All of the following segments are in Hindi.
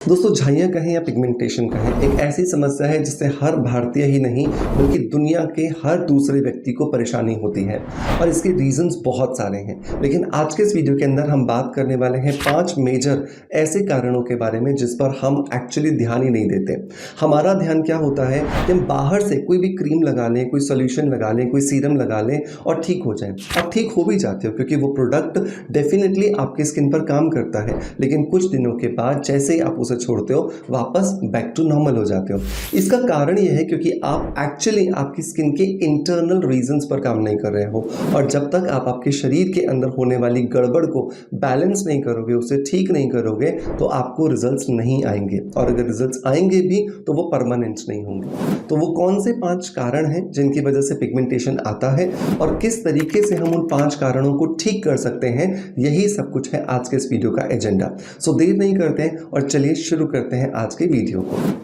दोस्तों झाइयाँ कहें या पिगमेंटेशन कहें, एक ऐसी समस्या है जिससे हर भारतीय ही नहीं बल्कि दुनिया के हर दूसरे व्यक्ति को परेशानी होती है और इसके रीजंस बहुत सारे हैं। लेकिन आज के इस वीडियो के अंदर हम बात करने वाले हैं 5 मेजर ऐसे कारणों के बारे में जिस पर हम एक्चुअली ध्यान ही नहीं देते। हमारा ध्यान क्या होता है कि हम बाहर से कोई भी क्रीम लगा लें, कोई सोल्यूशन लगा लें, कोई सीरम लगा लें और ठीक हो जाए। और ठीक हो भी जाते हो क्योंकि वो प्रोडक्ट डेफिनेटली आपकी स्किन पर काम करता है, लेकिन कुछ दिनों के बाद जैसे ही आप उसे छोड़ते हो वापस बैक टू नॉर्मल हो जाते हो। इसका कारण यह है क्योंकि आप एक्चुअली आपकी स्किन के इंटरनल रीजंस पर काम नहीं कर रहे हो और जब तक आप आपके शरीर के अंदर होने वाली गड़बड़ को बैलेंस नहीं करोगे, उसे ठीक नहीं करोगे तो आपको रिजल्ट्स नहीं आएंगे और अगर रिजल्ट्स आएंगे भी तो वो परमानेंट नहीं होंगे। तो वो कौन से 5 कारण हैं जिनकी वजह से पिगमेंटेशन आता है और किस तरीके से हम उन 5 कारणों को ठीक कर सकते हैं, यही सब कुछ है आज के इस वीडियो का एजेंडा। सो देर नहीं करते हैं और चलिए शुरू करते हैं आज के वीडियो को।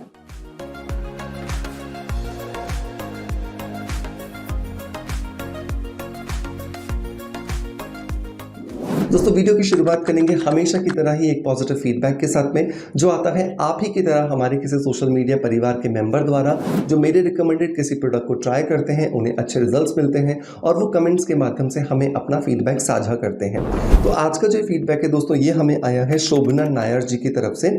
दोस्तों वीडियो की शुरुआत करेंगे हमेशा की तरह ही एक पॉजिटिव फीडबैक के साथ में, जो आता है आप ही की तरह हमारे किसी सोशल मीडिया परिवार के मेंबर द्वारा, जो मेरे रिकमेंडेड किसी प्रोडक्ट को ट्राई करते हैं, उन्हें अच्छे रिजल्ट्स मिलते हैं और वो कमेंट्स के माध्यम से हमें अपना फीडबैक साझा करते हैं। तो आज का जो फीडबैक है दोस्तों, ये हमें आया है शोभना नायर जी की तरफ से।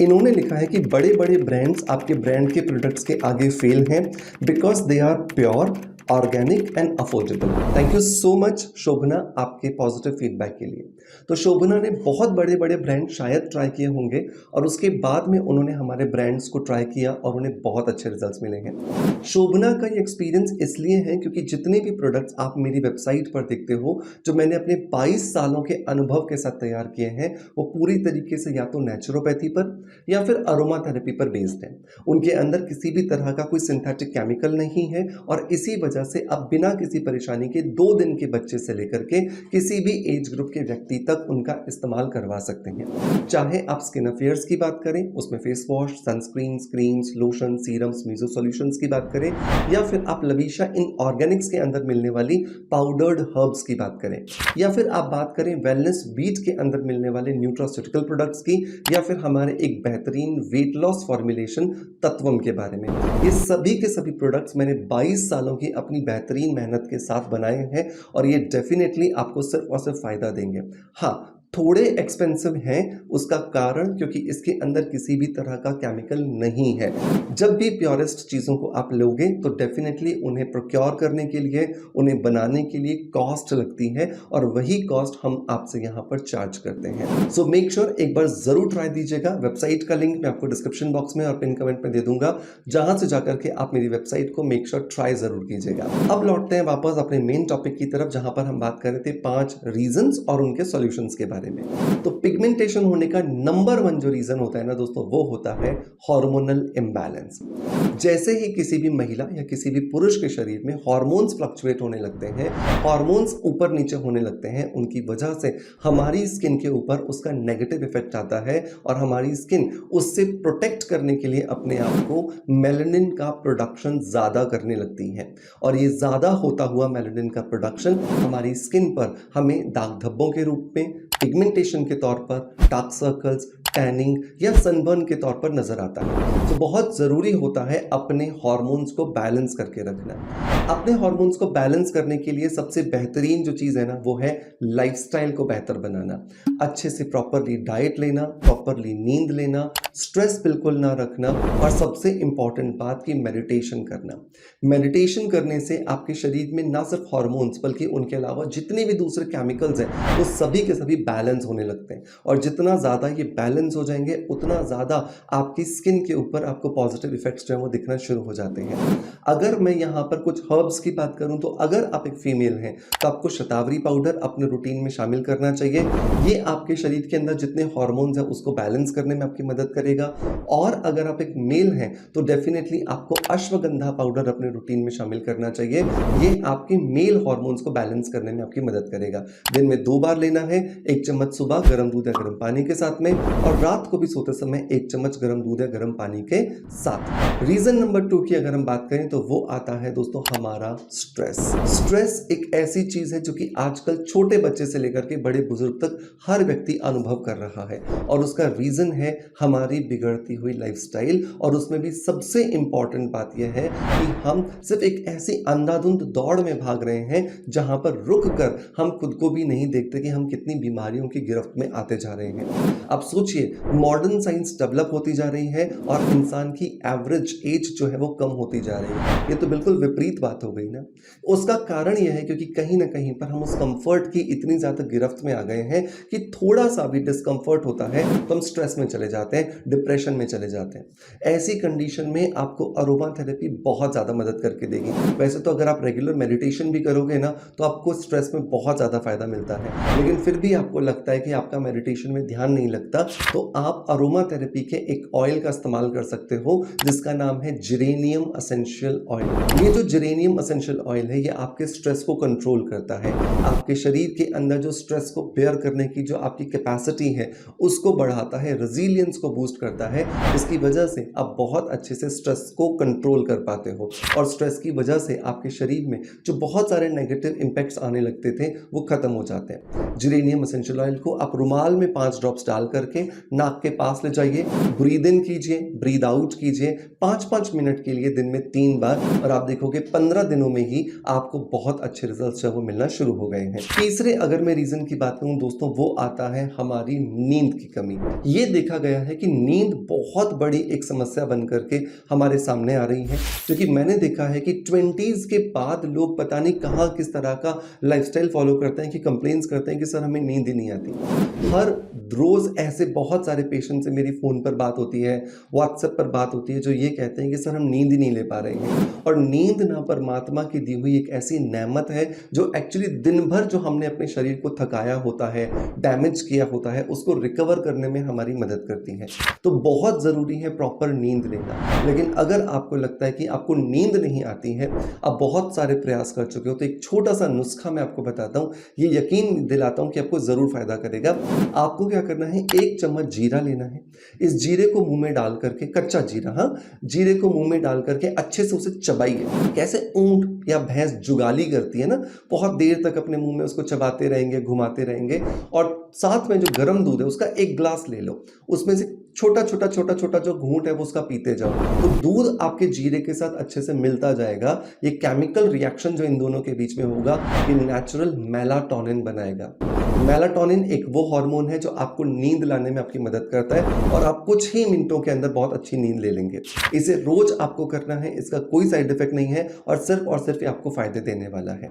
इन्होंने लिखा है कि बड़े बड़े ब्रांड्स आपके ब्रांड के प्रोडक्ट्स के आगे फेल हैं because they are pure, organic and affordable. Thank you so much Shobhana आपके पॉजिटिव फीडबैक के लिए। तो शोभना ने बहुत बड़े बड़े ब्रांड शायद ट्राई किए होंगे और उसके बाद में उन्होंने हमारे ब्रांड्स को ट्राई किया और उन्हें बहुत अच्छे रिजल्ट्स मिले हैं। शोभना का ये एक्सपीरियंस इसलिए है क्योंकि जितने भी प्रोडक्ट्स आप मेरी वेबसाइट पर देखते हो, जो मैंने अपने 22 सालों के अनुभव के साथ तैयार किए हैं, वो पूरी तरीके से या तो नेचुरोपैथी पर या फिर अरोमा थेरेपी पर बेस्ड है। उनके अंदर किसी भी तरह का कोई सिंथेटिक केमिकल नहीं है और इसी वजह से आप बिना किसी परेशानी के 2 दिन के बच्चे से लेकर के किसी भी एज ग्रुप के व्यक्ति तक उनका इस्तेमाल करवा सकते हैं। चाहे आप स्किन अफेयर्स की बात करें, उसमें face wash, sunscreen, creams, lotion, serums, मीजो सॉल्यूशंस की बात करें, या फिर आप लवीशा इन ऑर्गेनिक्स के अंदर मिलने वाली पाउडर्ड हर्ब्स की बात करें, या फिर आप बात करें वेलनेस बीट के अंदर मिलने वाले न्यूट्रास्यूटिकल प्रोडक्ट्स की, या फिर हमारे एक बेहतरीन वेट लॉस फॉर्मुलेशन तत्वम के बारे में। ये सभी के सभी प्रोडक्ट्स मैंने 22 सालों की अपनी बेहतरीन मेहनत के साथ बनाए हैं और ये डेफिनेटली आपको सिर्फ और सिर्फ फायदा देंगे। हाँ, थोड़े एक्सपेंसिव हैं, उसका कारण क्योंकि इसके अंदर किसी भी तरह का केमिकल नहीं है। जब भी प्योरेस्ट चीज़ों को आप लोगे तो डेफिनेटली उन्हें प्रोक्योर करने के लिए, उन्हें बनाने के लिए कॉस्ट लगती है और वही कॉस्ट हम आपसे यहाँ पर चार्ज करते हैं। सो मेक श्योर एक बार ज़रूर ट्राई दीजिएगा। वेबसाइट का लिंक मैं आपको डिस्क्रिप्शन बॉक्स में और पिन कमेंट में दे दूंगा, जहाँ से जाकर के आप मेरी वेबसाइट को मेक श्योर ट्राई ज़रूर कीजिएगा। अब लौटते हैं वापस अपने मेन टॉपिक की तरफ, जहाँ पर हम बात कर रहे थे 5 रीजंस और उनके सॉल्यूशंस के बारे में। तो पिगमेंटेशन होने का नंबर 1 जो रीजन होता है ना दोस्तों, वो होता है हार्मोनल इम्बैलेंस। जैसे ही किसी भी महिला या किसी भी पुरुष के शरीर में हार्मोन्स फ्लक्चुएट होने लगते हैं, हार्मोन्स ऊपर नीचे होने लगते हैं, उनकी वजह से हमारी स्किन के ऊपर उसका नेगेटिव इफेक्ट आता है और हमारी स्किन उससे प्रोटेक्ट करने के लिए अपने आप को मेलानिन का प्रोडक्शन ज़्यादा करने लगती है और ये ज़्यादा होता हुआ मेलानिन का प्रोडक्शन हमारी स्किन पर हमें दाग धब्बों के रूप में, पिगमेंटेशन के तौर पर, डार्क सर्कल्स, टैनिंग या सनबर्न के तौर पर नजर आता है। तो बहुत ज़रूरी होता है अपने हार्मोन्स को बैलेंस करके रखना। अपने हार्मोन्स को बैलेंस करने के लिए सबसे बेहतरीन जो चीज़ है ना, वो है लाइफस्टाइल को बेहतर बनाना। अच्छे से प्रॉपरली डाइट लेना, प्रॉपरली नींद लेना, स्ट्रेस बिल्कुल ना रखना और सबसे इंपॉर्टेंट बात की मेडिटेशन करना। मेडिटेशन करने से आपके शरीर में ना सिर्फ हार्मोन्स बल्कि उनके अलावा जितने भी दूसरे केमिकल्स हैं वो सभी के सभी बैलेंस होने लगते हैं और जितना ज़्यादा ये बैलेंस हो जाएंगे उतना ज़्यादा आपकी स्किन के ऊपर आपको पॉजिटिव इफेक्ट्स जो है वो दिखना शुरू हो जाते हैं। अगर मैं यहाँ पर कुछ हर्ब्स की बात करूँ तो अगर आप एक फीमेल हैं तो आपको शतावरी पाउडर अपने रूटीन में शामिल करना चाहिए। ये आपके शरीर के अंदर जितने हार्मोन्स हैं उसको बैलेंस करने में आपकी मदद करेगा। और अगर आप एक मेल हैं तो डेफिनेटली आपको अश्वगंधा पाउडर अपने रूटीन में शामिल करना चाहिए। ये आपके मेल हार्मोन्स को बैलेंस करने में आपकी मदद करेगा। दिन में 2 बार लेना है, 1 चम्मच सुबह गर्म दूध या गर्म पानी के साथ में और और रात को भी सोते समय 1 चम्मच गर्म दूध या गर्म पानी के साथ। रीजन नंबर 2 की अगर हम बात करें तो वो आता है दोस्तों हमारा स्ट्रेस। स्ट्रेस एक ऐसी चीज है जो कि आजकल छोटे बच्चे से लेकर के बड़े बुजुर्ग तक हर व्यक्ति अनुभव कर रहा है, और उसका रीजन है हमारी बिगड़ती हुई लाइफस्टाइल। और उसमें भी सबसे इंपॉर्टेंट बात यह है कि हम सिर्फ एक ऐसी अंधाधुंध दौड़ में भाग रहे हैं जहां पर रुक कर हम खुद को भी नहीं देखते कि हम कितनी बीमारियों की गिरफ्त में आते जा रहे हैं। अब सोचिए, मॉडर्न साइंस डेवलप होती जा रही है और इंसान की एवरेज एज जो है वो कम होती जा रही है। ये तो बिल्कुल विपरीत बात हो गई ना। उसका कारण यह है क्योंकि कहीं ना कहीं पर हम उस कंफर्ट की इतनी ज्यादा गिरफ्त में आ गए हैं कि थोड़ा सा भी डिस्कंफर्ट होता है तो हम स्ट्रेस में चले जाते हैं, डिप्रेशन में चले जाते हैं। ऐसी कंडीशन में आपको अरोमा थेरेपी बहुत ज़्यादा मदद करके देगी। वैसे तो अगर आप रेगुलर मेडिटेशन भी करोगे ना तो आपको स्ट्रेस में बहुत ज़्यादा फायदा मिलता है, लेकिन फिर भी आपको लगता है कि आपका मेडिटेशन में ध्यान नहीं लगता, तो आप अरोमा थेरेपी के एक ऑयल का इस्तेमाल कर सकते हो जिसका नाम है जिरेनियम एसेंशियल ऑयल। ये जो जिरेनियम एसेंशियल ऑयल है ये आपके स्ट्रेस को कंट्रोल करता है, आपके शरीर के अंदर जो स्ट्रेस को बेयर करने की जो आपकी कैपेसिटी है उसको बढ़ाता है, रेजिलियंस को बूस्ट करता है। इसकी वजह से आप बहुत अच्छे से स्ट्रेस को कंट्रोल कर पाते हो, और स्ट्रेस की वजह से आपके शरीर में जो बहुत सारे नेगेटिव इंपैक्ट्स आने लगते थे वो खत्म हो जाते हैं। जिरेनियम एसेंशियल ऑयल को आप रुमाल में 5 ड्रॉप्स डाल करके नाक के पास ले जाइए, ब्रीद इन कीजिए, ब्रीद आउट कीजिए 5-5 मिनट के लिए दिन में 3 बार, और आप देखोगे 15 दिनों में ही आपको बहुत अच्छे रिजल्ट्स जो वो मिलना शुरू हो गए हैं। तीसरे अगर मैं रीजन की बात करूं दोस्तों, वो आता है हमारी नींद की कमी। ये देखा गया है कि नींद बहुत बड़ी एक समस्या बन करके हमारे सामने आ रही है, क्योंकि मैंने देखा है कि 20s के बाद लोग पता नहीं कहाँ किस तरह का लाइफस्टाइल फॉलो करते हैं कि कंप्लेंट्स करते हैं कि सर हमें नींद ही नहीं आती। हर रोज ऐसे बहुत सारे पेशेंट से मेरी फोन पर बात होती है, व्हाट्सएप पर बात होती है, जो ये कहते हैं कि सर हम नींद ही नहीं ले पा रहे हैं। और नींद ना परमात्मा की दी हुई एक ऐसी नेमत है जो एक्चुअली दिन भर जो हमने अपने शरीर को थकाया होता है, डैमेज किया होता है, उसको रिकवर करने में हमारी मदद करती है। तो बहुत ज़रूरी है प्रॉपर नींद लेना। लेकिन अगर आपको लगता है कि आपको नींद नहीं आती है, आप बहुत सारे प्रयास कर चुके हो, तो एक छोटा सा नुस्खा मैं आपको बताता हूँ, ये यकीन दिलाता हूँ कि आपको ज़रूर फायदा करेगा। आपको क्या करना है, 1 चम्मच जीरा लेना है। इस जीरे को मुंह में डाल करके, कच्चा जीरा, हाँ, जीरे को मुंह में डाल करके अच्छे से उसे चबाइए। कैसे ऊंट या भैंस जुगाली करती है ना, बहुत देर तक अपने मुंह में उसको चबाते रहेंगे, घुमाते रहेंगे। और साथ में जो गर्म दूध है उसका 1 ग्लास ले लो, उसमें से छोटा छोटा जो घूंट है वो उसका पीते जाओ, तो दूध आपके जीरे के साथ अच्छे से मिलता जाएगा। ये केमिकल रिएक्शन जो इन दोनों के बीच में होगा, ये नेचुरल मेलाटोनिन बनाएगा। मेलाटोनिन एक वो हार्मोन है जो आपको नींद लाने में आपकी मदद करता है, और आप कुछ ही मिनटों के अंदर बहुत अच्छी नींद ले लेंगे। इसे रोज आपको करना है, इसका कोई साइड इफेक्ट नहीं है, और सिर्फ ये आपको फायदे देने वाला है।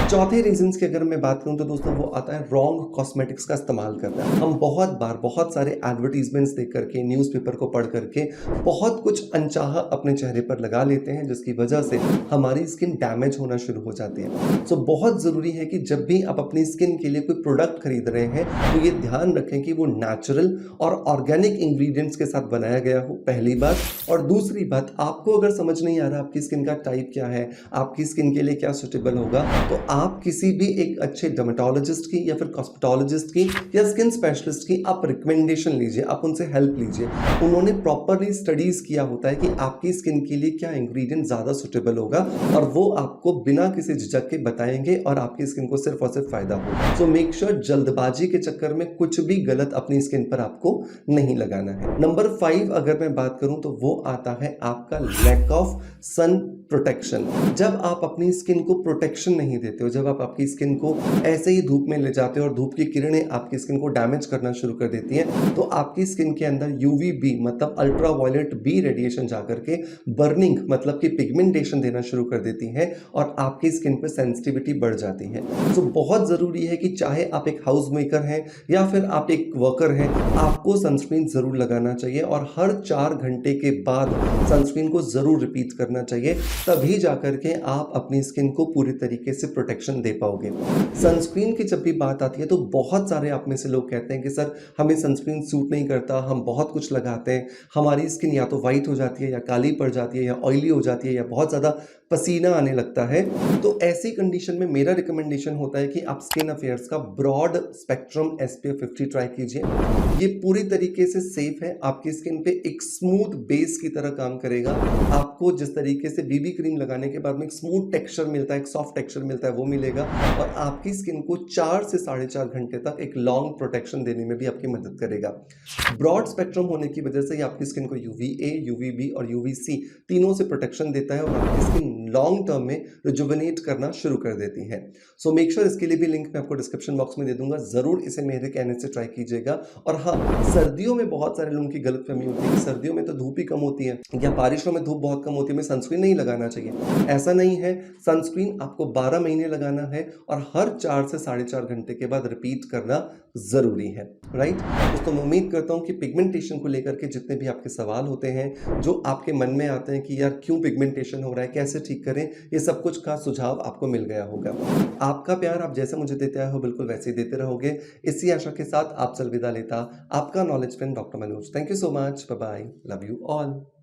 चौथे रीजंस की अगर मैं बात करूं तो दोस्तों वो आता है रॉन्ग कॉस्मेटिक्स का इस्तेमाल करना। हम बहुत बार बहुत सारे एडवर्टीजमेंट्स देख करके, न्यूज़पेपर को पढ़ करके बहुत कुछ अनचाहा अपने चेहरे पर लगा लेते हैं, जिसकी वजह से हमारी स्किन डैमेज होना शुरू हो जाती है। सो बहुत ज़रूरी है कि जब भी आप अपनी स्किन के लिए कोई प्रोडक्ट खरीद रहे हैं तो ये ध्यान रखें कि वो नेचुरल और ऑर्गेनिक इंग्रेडिएंट्स के साथ बनाया गया हो, पहली बात। और दूसरी बात, आपको अगर समझ नहीं आ रहा आपकी स्किन का टाइप क्या है, आपकी स्किन के लिए क्या सुटेबल होगा, तो आप किसी भी एक अच्छे डर्मेटोलॉजिस्ट की या फिर कॉस्मेटोलॉजिस्ट की या स्किन स्पेशलिस्ट की आप रिकमेंडेशन लीजिए, आप उनसे हेल्प लीजिए। उन्होंने प्रॉपरली स्टडीज किया होता है कि आपकी स्किन के लिए क्या इंग्रेडिएंट ज़्यादा सुटेबल होगा, और वो आपको बिना किसी झिझक के बताएंगे और आपकी स्किन को सिर्फ और सिर्फ फायदा होगा। सो मेक श्योर जल्दबाजी के चक्कर में कुछ भी गलत अपनी स्किन पर आपको नहीं लगाना है। नंबर 5 अगर मैं बात करूं तो वो आता है आपका लैक ऑफ सन प्रोटेक्शन। जब आप अपनी स्किन को प्रोटेक्शन नहीं देते हो, जब आप आपकी स्किन को ऐसे ही धूप में ले जाते हो और धूप की किरणें आपकी स्किन को डैमेज करना शुरू कर देती हैं, तो आपकी स्किन के अंदर UVB मतलब अल्ट्रा वायलेट बी रेडिएशन जाकर के बर्निंग मतलब कि पिगमेंटेशन देना शुरू कर देती है, और आपकी स्किन पर सेंसिटिविटी बढ़ जाती है। तो बहुत ज़रूरी है कि चाहे आप एक हाउस मेकर हैं या फिर आप एक वर्कर हैं, आपको सनस्क्रीन ज़रूर लगाना चाहिए, और हर 4 घंटे के बाद सनस्क्रीन को ज़रूर रिपीट करना चाहिए, तभी जाकर के आप अपनी स्किन को पूरी तरीके से प्रोटेक्शन दे पाओगे। सनस्क्रीन की जब भी बात आती है तो बहुत सारे आप में से लोग कहते हैं कि सर हमें सनस्क्रीन सूट नहीं करता, हम बहुत कुछ लगाते हैं, हमारी स्किन या तो वाइट हो जाती है या काली पड़ जाती है या ऑयली हो जाती है या बहुत ज़्यादा पसीना आने लगता है। तो ऐसी कंडीशन में मेरा रिकमेंडेशन होता है कि आप स्किन अफेयर्स का ब्रॉड स्पेक्ट्रम SPF 50 ट्राई कीजिए। ये पूरी तरीके से सेफ है, आपकी स्किन पे एक स्मूथ बेस की तरह काम करेगा। आपको जिस तरीके से बीबी क्रीम लगाने के बाद में एक स्मूथ टेक्सचर मिलता है, एक सॉफ्ट टेक्सचर मिलता है, वो मिलेगा और आपकी स्किन को 4 से 4.5 घंटे तक एक लॉन्ग प्रोटेक्शन देने में भी आपकी मदद करेगा। ब्रॉड स्पेक्ट्रम होने की वजह से ये आपकी स्किन को UVA, UVB और UVC तीनों से प्रोटेक्शन देता है और आपकी स्किन लॉन्ग टर्म में रिजुविनेट करना शुरू कर देती है। सो मेक श्योर, इसके लिए भी लिंक मैं आपको डिस्क्रिप्शन बॉक्स में दे दूंगा, जरूर इसे मेरे कहने से ट्राई कीजिएगा। और हाँ, सर्दियों में बहुत सारे लोगों की गलतफहमी होती है कि सर्दियों में तो धूप ही कम होती है या बारिशों में धूप बहुत कम होती है, हमें सनस्क्रीन नहीं लगाना चाहिए। ऐसा नहीं है, सनस्क्रीन आपको 12 महीने लगाना है और हर 4 से 4.5 घंटे के बाद रिपीट करना जरूरी है, राइट। दोस्तों मैं उम्मीद करता हूँ कि पिगमेंटेशन को लेकर के जितने भी आपके सवाल होते हैं, जो आपके मन में आते हैं कि यार क्यों पिगमेंटेशन हो रहा है, कैसे ठीक करें, ये सब कुछ का सुझाव आपको मिल गया होगा। आपका प्यार आप जैसे मुझे देते आए हो बिल्कुल वैसे ही देते रहोगे, इसी आशा के साथ आपसे अलविदा लेता आपका knowledge friend doctor Manoj. Thank you so much, bye bye, love you all.